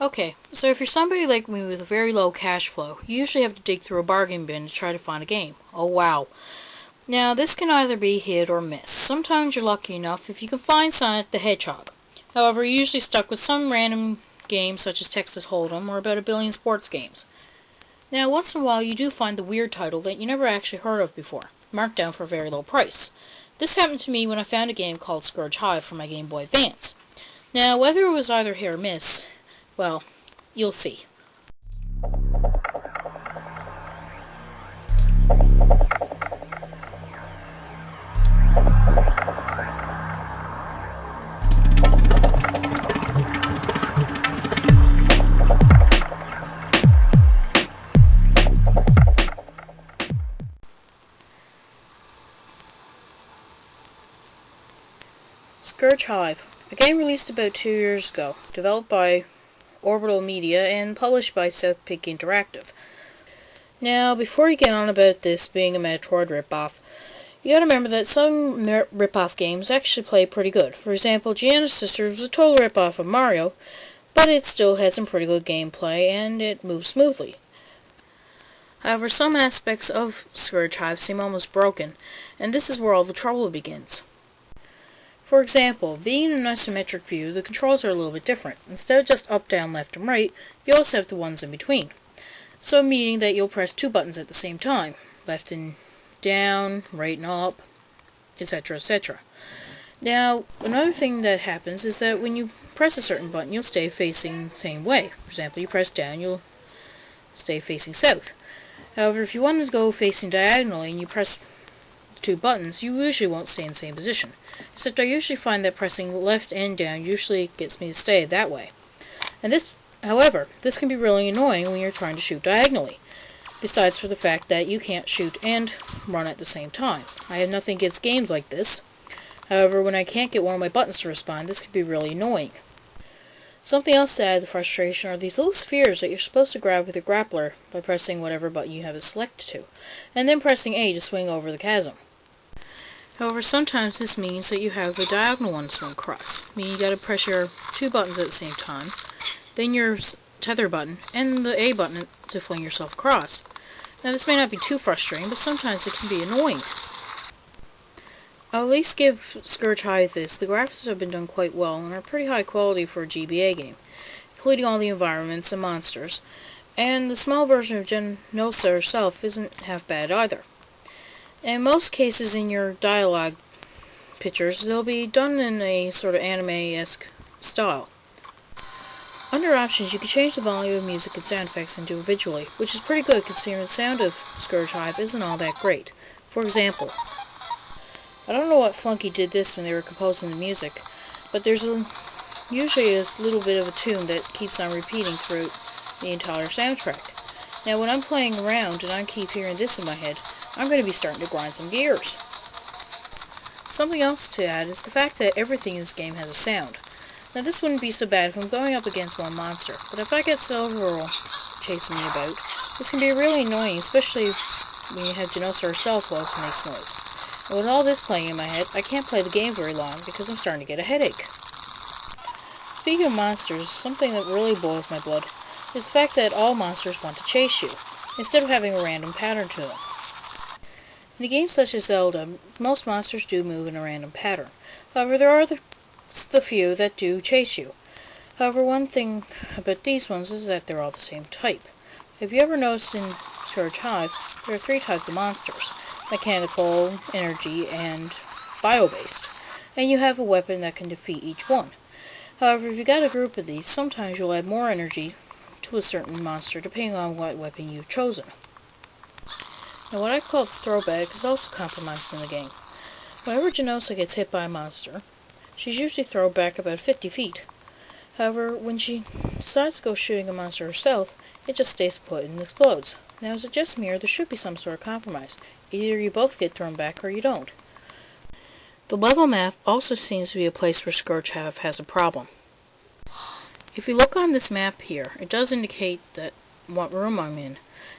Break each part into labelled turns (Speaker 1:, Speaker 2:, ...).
Speaker 1: Okay, so if you're somebody like me with a very low cash flow, you usually have to dig through a bargain bin to try to find a game. Oh wow. Now this can either be hit or miss. Sometimes you're lucky enough if you can find Sonic the Hedgehog. However, you're usually stuck with some random game such as Texas Hold'em or about a billion sports games. Now once in a while you do find the weird title that you never actually heard of before, marked down for a very low price. This happened to me when I found a game called Scurge Hive for my Game Boy Advance. Now whether it was either hit or miss, well, you'll see. Scurge Hive, a game released about 2 years ago, developed by Orbital Media and published by South Peak Interactive. Now, before you get on about this being a Metroid ripoff, you gotta remember that some ripoff games actually play pretty good. For example, Giana's Sisters was a total ripoff of Mario, but it still had some pretty good gameplay and it moved smoothly. However, some aspects of Scurge Hive seem almost broken, and this is where all the trouble begins. For example, being in an isometric view, the controls are a little bit different. Instead of just up, down, left, and right, you also have the ones in between. So meaning that you'll press 2 buttons at the same time. Left and down, right and up, etc, etc. Now, another thing that happens is that when you press a certain button, you'll stay facing the same way. For example, you press down, you'll stay facing south. However, if you want to go facing diagonally and you press 2 buttons, you usually won't stay in the same position. Except I usually find that pressing left and down usually gets me to stay that way. And however, this can be really annoying when you're trying to shoot diagonally. Besides for the fact that you can't shoot and run at the same time. I have nothing against games like this. However, when I can't get one of my buttons to respond, this can be really annoying. Something else to add to the frustration are these little spheres that you're supposed to grab with your grappler by pressing whatever button you have it selected to, and then pressing A to swing over the chasm. However, sometimes this means that you have the diagonal one swing across, meaning you gotta press your 2 buttons at the same time, then your tether button, and the A button to fling yourself across. Now this may not be too frustrating, but sometimes it can be annoying. I'll at least give Scurge Hive this. The graphics have been done quite well and are pretty high quality for a GBA game, including all the environments and monsters, and the small version of Genosa herself isn't half bad either. In most cases in your dialogue pictures, they'll be done in a sort of anime-esque style. Under options, you can change the volume of music and sound effects individually, which is pretty good considering the sound of Scurge Hive isn't all that great. For example, I don't know what flunky did this when they were composing the music, but there's usually a little bit of a tune that keeps on repeating throughout the entire soundtrack. Now when I'm playing around and I keep hearing this in my head, I'm going to be starting to grind some gears. Something else to add is the fact that everything in this game has a sound. Now this wouldn't be so bad if I'm going up against one monster, but if I get several chasing me about, this can be really annoying, especially when you have Genosa herself who also makes noise. And with all this playing in my head, I can't play the game very long because I'm starting to get a headache. Speaking of monsters, something that really boils my blood is the fact that all monsters want to chase you, instead of having a random pattern to them. In a game such as Zelda, most monsters do move in a random pattern. However, there are the few that do chase you. However, one thing about these ones is that they're all the same type. Have you ever noticed in Scurge Hive, there are 3 types of monsters: mechanical, energy, and bio-based, and you have a weapon that can defeat each one. However, if you got a group of these, sometimes you'll add more energy to a certain monster depending on what weapon you've chosen. Now what I call the throwback is also compromised in the game. Whenever Genosa gets hit by a monster, she's usually thrown back about 50 feet. However, when she decides to go shooting a monster herself, it just stays put and explodes. Now is it just me, or there should be some sort of compromise? Either you both get thrown back or you don't. The level map also seems to be a place where Scurge Hive has a problem. If you look on this map here, it does indicate what room I'm in,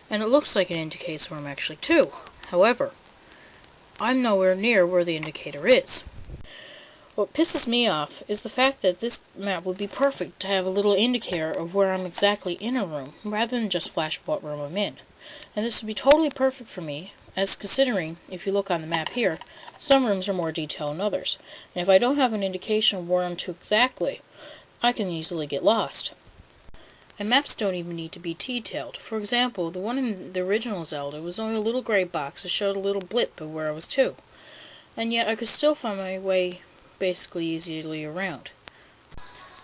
Speaker 1: and it looks like it indicates where I'm actually to. However, I'm nowhere near where the indicator is. What pisses me off is the fact that this map would be perfect to have a little indicator of where I'm exactly in a room, rather than just flash what room I'm in. And this would be totally perfect for me, as considering, if you look on the map here, some rooms are more detailed than others. And if I don't have an indication of where I'm to exactly, I can easily get lost. And maps don't even need to be detailed. For example, the one in the original Zelda was only a little gray box that showed a little blip of where I was to. And yet I could still find my way basically easily around.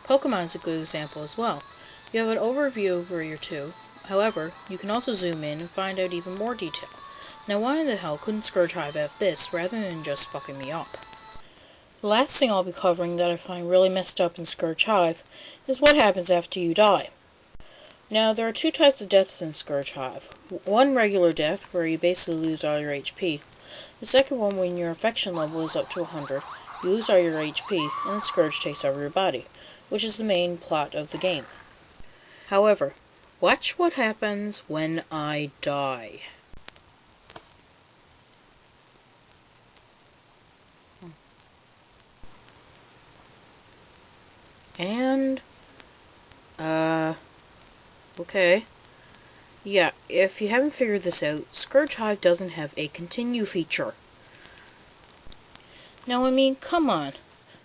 Speaker 1: Pokemon is a good example as well. You have an overview of where you're to. However, you can also zoom in and find out even more detail. Now why in the hell couldn't Scurge Hive have this rather than just fucking me up? The last thing I'll be covering that I find really messed up in Scurge Hive is what happens after you die. Now there are two types of deaths in Scurge Hive. One regular death, where you basically lose all your HP. The second one, when your infection level is up to 100, you lose all your HP, and the Scourge takes over your body, which is the main plot of the game. However, watch what happens when I die. And, okay. Yeah, if you haven't figured this out, Scurge Hive doesn't have a continue feature. Now, I mean, come on.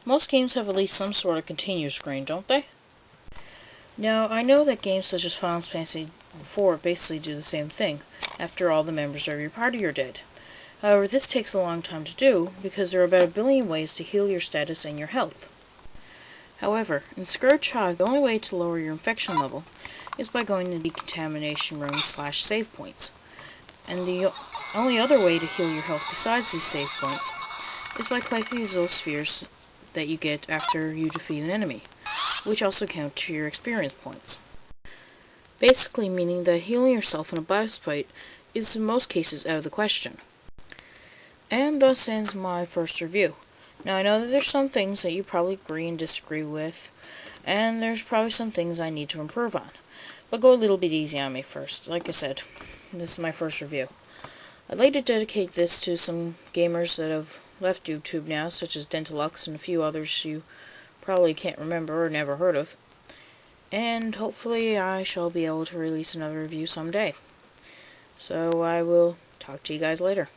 Speaker 1: Most games have at least some sort of continue screen, don't they? Now, I know that games such as Final Fantasy IV basically do the same thing, after all the members of your party are dead. However, this takes a long time to do, because there are about 1 billion ways to heal your status and your health. However, in Scurge Hive, the only way to lower your infection level is by going to decontamination rooms / save points. And the only other way to heal your health besides these save points is by collecting these little spheres that you get after you defeat an enemy, which also count to your experience points. Basically meaning that healing yourself in a boss fight is in most cases out of the question. And thus ends my first review. Now I know that there's some things that you probably agree and disagree with, and there's probably some things I need to improve on. But go a little bit easy on me first. Like I said, this is my first review. I'd like to dedicate this to some gamers that have left YouTube now, such as Dentalux and a few others you probably can't remember or never heard of. And hopefully I shall be able to release another review someday. So I will talk to you guys later.